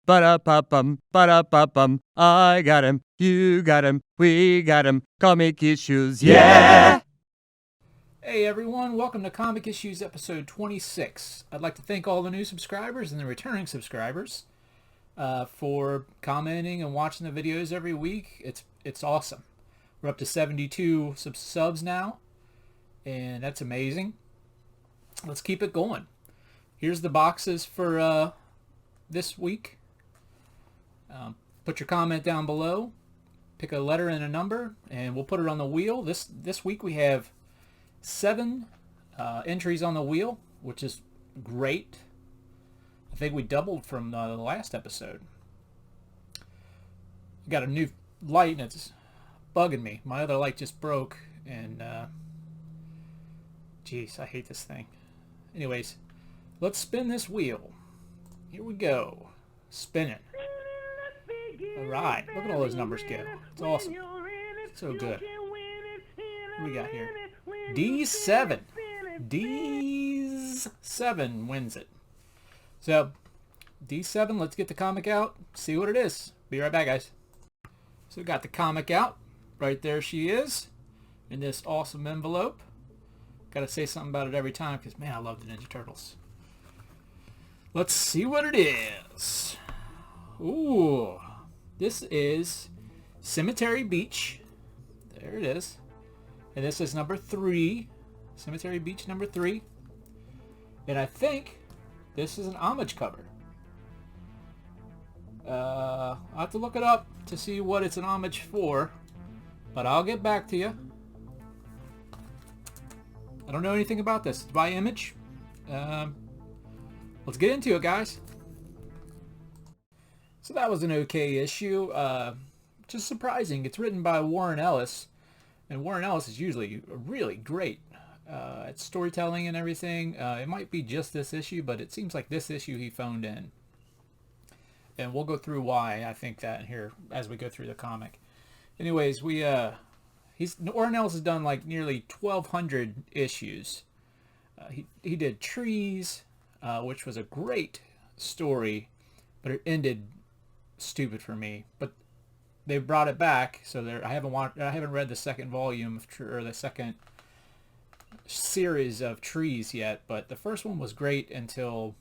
Ba-da-ba-bum, ba-da-ba-bum. I got him, you got him, we got him. Comic issues, yeah! Hey everyone, welcome to Comic Issues episode 26. I'd like to thank all the new subscribers and the returning subscribers for commenting and watching the videos every week. It's awesome. We're up to 72 subs now, and that's amazing. Let's keep it going. Here's the boxes for this week. Put your comment down below, pick a letter and a number, and we'll put it on the wheel. This week we have 7 entries on the wheel, which is great. I think we doubled from the last episode. Got a new light and it's bugging me. My other light just broke, and jeez, I hate this thing. Anyways, let's spin this wheel. Here we go. Spinning. Alright, look at all those numbers go. It's awesome. So good. What do we got here? D7. D7 wins it. So, D7, let's get the comic out, see what it is. Be right back, guys. So we got the comic out. Right there she is, in this awesome envelope. Gotta say something about it every time, because, man, I love the Ninja Turtles. Let's see what it is. Ooh. This is Cemetery Beach. There it is. And this is number 3. Cemetery Beach number 3. And I think this is an homage cover. I'll have to look it up to see what it's an homage for. But I'll get back to you. I don't know anything about this. It's by Image. Let's get into it, guys. So that was an okay issue. Just surprising. It's written by Warren Ellis. And Warren Ellis is usually really great at storytelling and everything. It might be just this issue, but it seems like this issue he phoned in. And we'll go through why I think that here as we go through the comic. Anyways, Warren Ellis has done like nearly 1,200 issues. He did Trees, which was a great story, but it ended stupid for me. But they brought it back, so I haven't read the second volume or the second series of Trees yet. But the first one was great until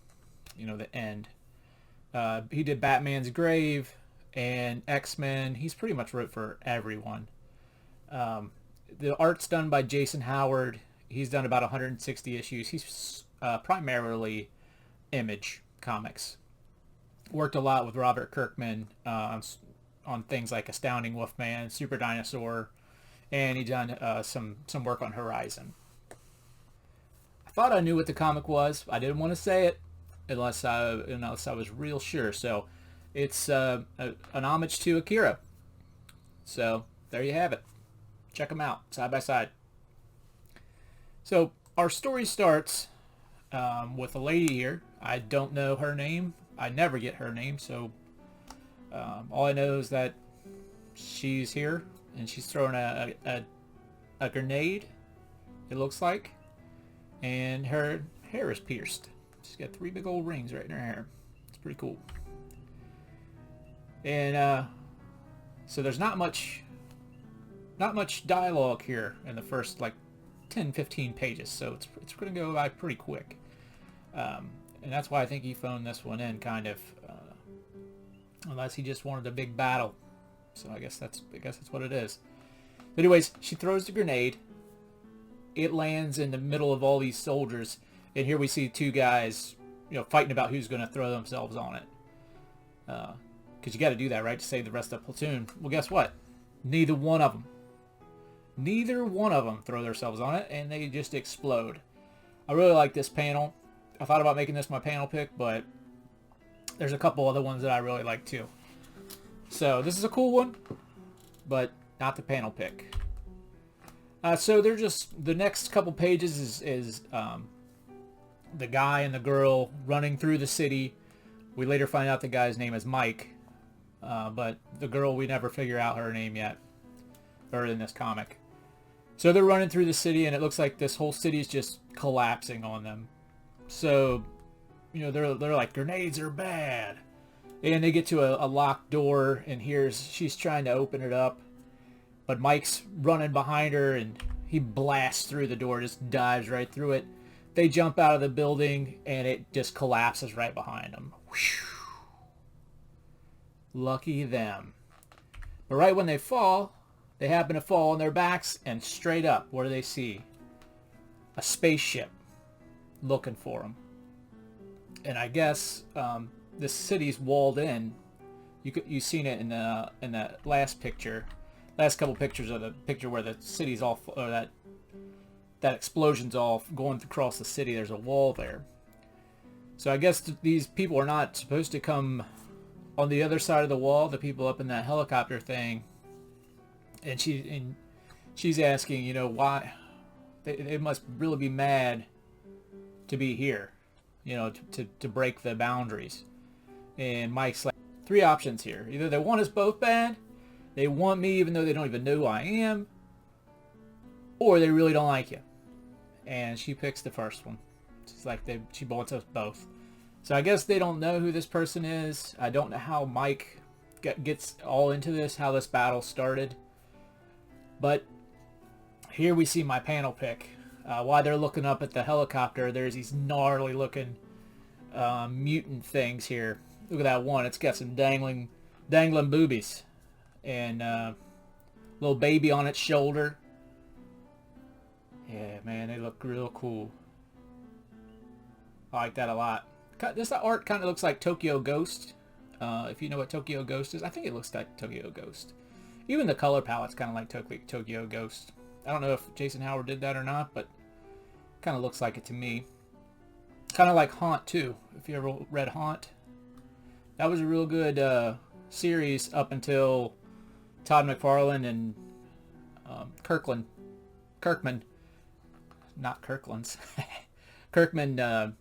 the end. He did Batman's Grave and X-Men. He's pretty much wrote for everyone. The art's done by Jason Howard. He's done about 160 issues. He's primarily Image Comics. Worked a lot with Robert Kirkman on things like Astounding Wolfman, Super Dinosaur, and he done some work on Horizon. I thought I knew what the comic was. I didn't want to say it unless I was real sure. So it's an homage to Akira. So there you have it. Check them out side by side. So our story starts with a lady here. I don't know her name. I never get her name, so all I know is that she's here and she's throwing a grenade, it looks like, and her hair is pierced. She's got 3 big old rings right in her hair. It's pretty cool. And so there's not much dialogue here in the first like 10-15 pages, so it's going to go by pretty quick. And that's why I think he phoned this one in, kind of, unless he just wanted a big battle. So I guess that's what it is. But anyways, she throws the grenade. It lands in the middle of all these soldiers, and here we see 2 guys, fighting about who's going to throw themselves on it. Because you got to do that, right, to save the rest of the platoon. Well, guess what? Neither one of them throw themselves on it, and they just explode. I really like this panel. I thought about making this my panel pick, but there's a couple other ones that I really like too. So this is a cool one, but not the panel pick. So they're just, the next couple pages is the guy and the girl running through the city. We later find out the guy's name is Mike, but the girl, we never figure out her name yet, or in this comic. So they're running through the city, and it looks like this whole city is just collapsing on them. So, they're like, grenades are bad. And they get to a locked door, and she's trying to open it up, but Mike's running behind her, and he blasts through the door, just dives right through it. They jump out of the building, and it just collapses right behind them. Whew. Lucky them. But right when they fall, they happen to fall on their backs, and straight up, what do they see? A spaceship looking for them. And I guess this city's walled in. You've seen it in that last picture, last couple pictures of the picture where the city's all, or that explosion's all going across the city. There's a wall there. So I guess these people are not supposed to come on the other side of the wall. The people up in that helicopter thing, and she's asking, you know, why they must really be mad to be here, you know, to break the boundaries. And Mike's like, 3 options here. Either they want us both bad, they want me even though they don't even know who I am, or they really don't like you. And she picks the first one. She's like, she wants us both. So I guess they don't know who this person is. I don't know how Mike gets all into this, how this battle started. But here we see my panel pick. While they're looking up at the helicopter, there's these gnarly looking mutant things here. Look at that one. It's got some dangling boobies. And little baby on its shoulder. Yeah, man, they look real cool. I like that a lot. This art kind of looks like Tokyo Ghost. If you know what Tokyo Ghost is, I think it looks like Tokyo Ghost. Even the color palette's kind of like Tokyo Ghost. I don't know if Jason Howard did that or not, but kind of looks like it to me. Kind of like Haunt too. If you ever read Haunt, that was a real good series up until Todd McFarlane and Kirkman, not Kirkland's, Kirkman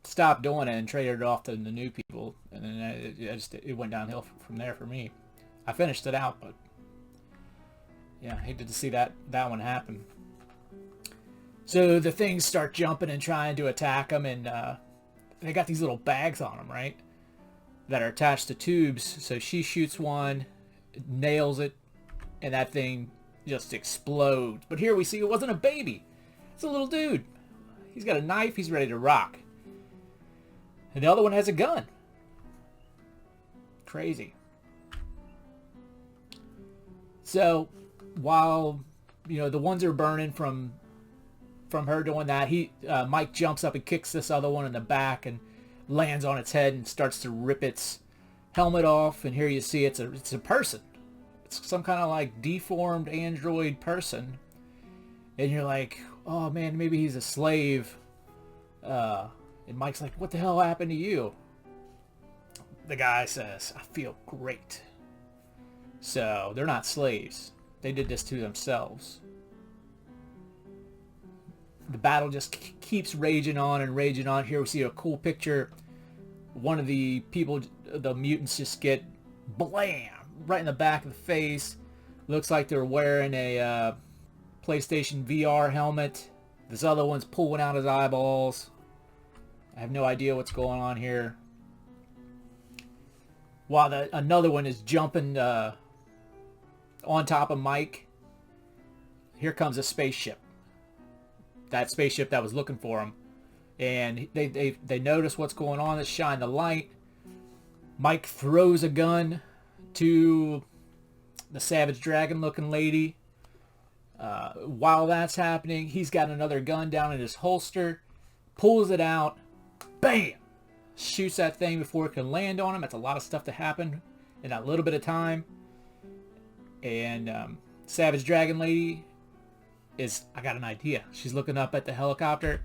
stopped doing it and traded it off to the new people, and then it went downhill from there for me. I finished it out, but yeah, I hated to see that one happen. So the things start jumping and trying to attack them, and they got these little bags on them, right, that are attached to tubes. So she shoots one, nails it, and that thing just explodes. But here we see it wasn't a baby. It's a little dude. He's got a knife. He's ready to rock. And the other one has a gun. Crazy. So while, you know, the ones are burning from her doing that, Mike jumps up and kicks this other one in the back and lands on its head and starts to rip its helmet off. And here you see it's a person. It's some kind of like deformed android person. And you're like, oh man, maybe he's a slave. And Mike's like, what the hell happened to you? The guy says, I feel great. So they're not slaves. They did this to themselves. The battle just keeps raging on and raging on. Here we see a cool picture. One of the people, the mutants, just get blam right in the back of the face. Looks like they're wearing a PlayStation VR helmet. This other one's pulling out his eyeballs. I have no idea what's going on here. While another one is jumping on top of Mike. Here comes a spaceship. That spaceship that was looking for him. And they notice what's going on. They shine the light. Mike throws a gun to the Savage Dragon looking lady. While that's happening, he's got another gun down in his holster. Pulls it out. Bam! Shoots that thing before it can land on him. That's a lot of stuff to happen in that little bit of time. And Savage Dragon lady is, I got an idea. She's looking up at the helicopter.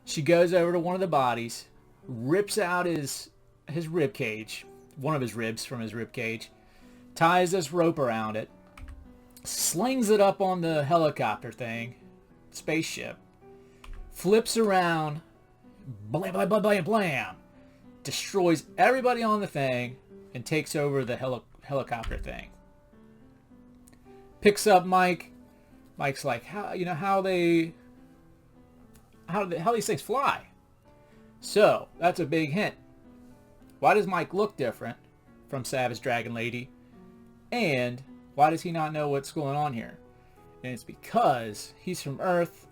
She goes over to one of the bodies, rips out his rib cage, one of his ribs from his rib cage, ties this rope around it, slings it up on the helicopter thing, spaceship, flips around, blam, blam, blam, blam, blam, destroys everybody on the thing, and takes over the helicopter thing. Picks up Mike. Mike's like, how these things fly? So that's a big hint. Why does Mike look different from Savage Dragon Lady? And why does he not know what's going on here? And it's because he's from Earth,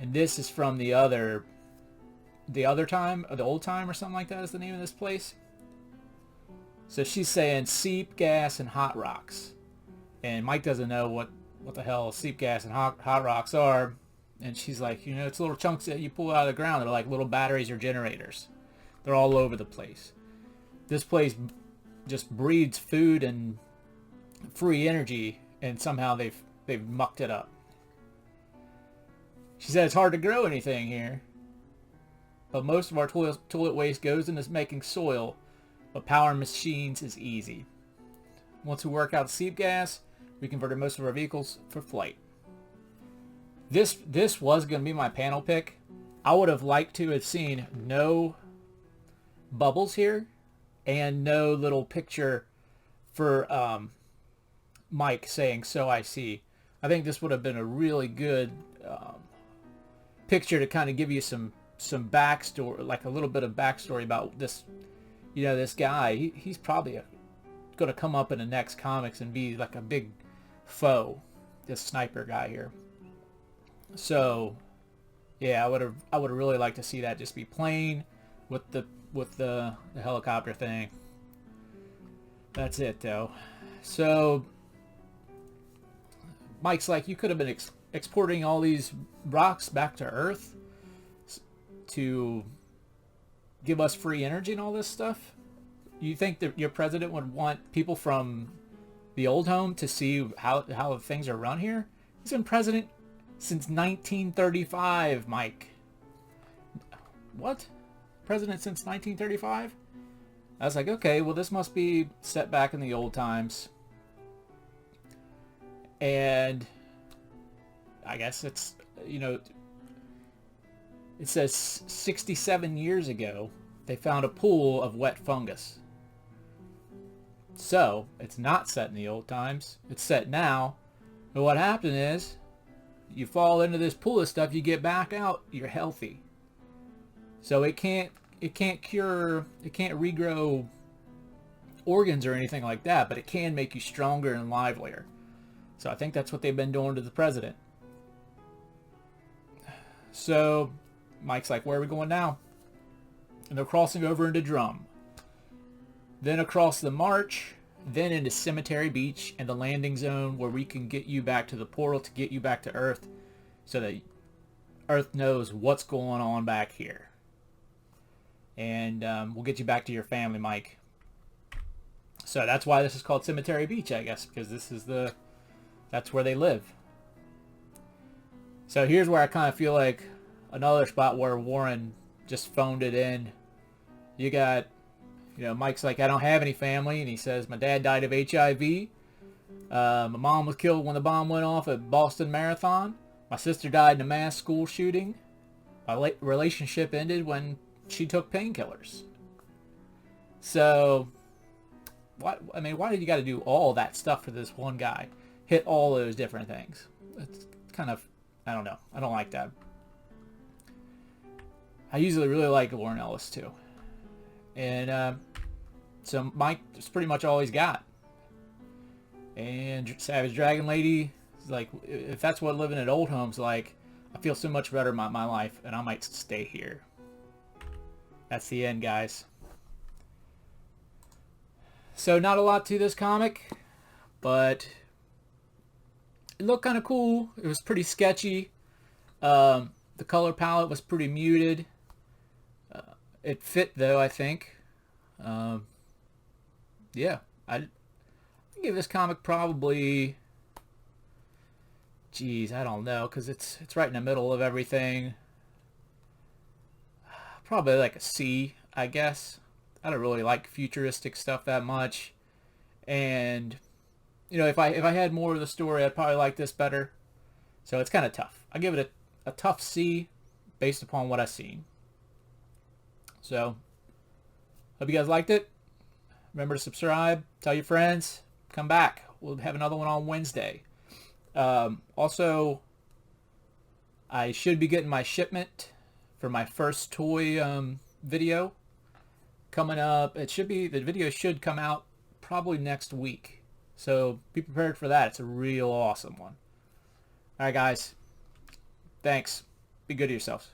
and this is from the other time, or the old time, or something like that is the name of this place. So she's saying seep gas and hot rocks, and Mike doesn't know what the hell seep gas and hot rocks are. And she's like, it's little chunks that you pull out of the ground. They're like little batteries or generators. They're all over the place. This place just breeds food and free energy, and somehow they've mucked it up. She said it's hard to grow anything here, but most of our toilet waste goes into making soil, but powering machines is easy. Once we work out seep gas, we converted most of our vehicles for flight. This was going to be my panel pick. I would have liked to have seen no bubbles here and no little picture for Mike saying, "So I see." I think this would have been a really good picture to kind of give you some backstory, like a little bit of backstory about this. This guy, he's probably going to come up in the next comics and be like a big foe, this sniper guy here. So, yeah, I would have really liked to see that just be plain with the helicopter thing. That's it, though. So, Mike's like, you could have been exporting all these rocks back to Earth to give us free energy and all this stuff. You think that your president would want people from the old home to see how things are run here? He's been president since 1935, Mike. What? President since 1935? I was like, okay, well, this must be set back in the old times. And I guess it's, it says 67 years ago, they found a pool of wet fungus. So, it's not set in the old times. It's set now. But what happened is, you fall into this pool of stuff, you get back out, you're healthy. So it can't cure, it can't regrow organs or anything like that, but it can make you stronger and livelier. So I think that's what they've been doing to the president. So Mike's like, where are we going now? And they're crossing over into Drum. Then across the march, then into Cemetery Beach and the landing zone where we can get you back to the portal to get you back to Earth so that Earth knows what's going on back here. And we'll get you back to your family, Mike. So that's why this is called Cemetery Beach, I guess, because that's where they live. So here's where I kind of feel like another spot where Warren just phoned it in. You got, Mike's like, I don't have any family, and he says, my dad died of HIV. My mom was killed when the bomb went off at Boston Marathon. My sister died in a mass school shooting. My relationship ended when she took painkillers. So, why did you got to do all that stuff for this one guy? Hit all those different things. It's kind of, I don't know. I don't like that. I usually really like Warren Ellis too. And so Mike is pretty much all he's got. And Savage Dragon Lady is like, if that's what living at old home's like, I feel so much better about my life, and I might stay here. That's the end, guys. So not a lot to this comic, but it looked kind of cool. It was pretty sketchy. The color palette was pretty muted. It fit though, I think. Yeah, I'd give this comic probably, geez, I don't know, because it's right in the middle of everything. Probably like a C, I guess. I don't really like futuristic stuff that much, and if I had more of the story, I'd probably like this better. So it's kind of tough. I give it a tough C based upon what I've seen. So, hope you guys liked it. Remember to subscribe, tell your friends, come back. We'll have another one on Wednesday. Also, I should be getting my shipment for my first toy video. coming up. The video should come out probably next week. So be prepared for that. It's a real awesome one. All right, guys. Thanks. Be good to yourselves.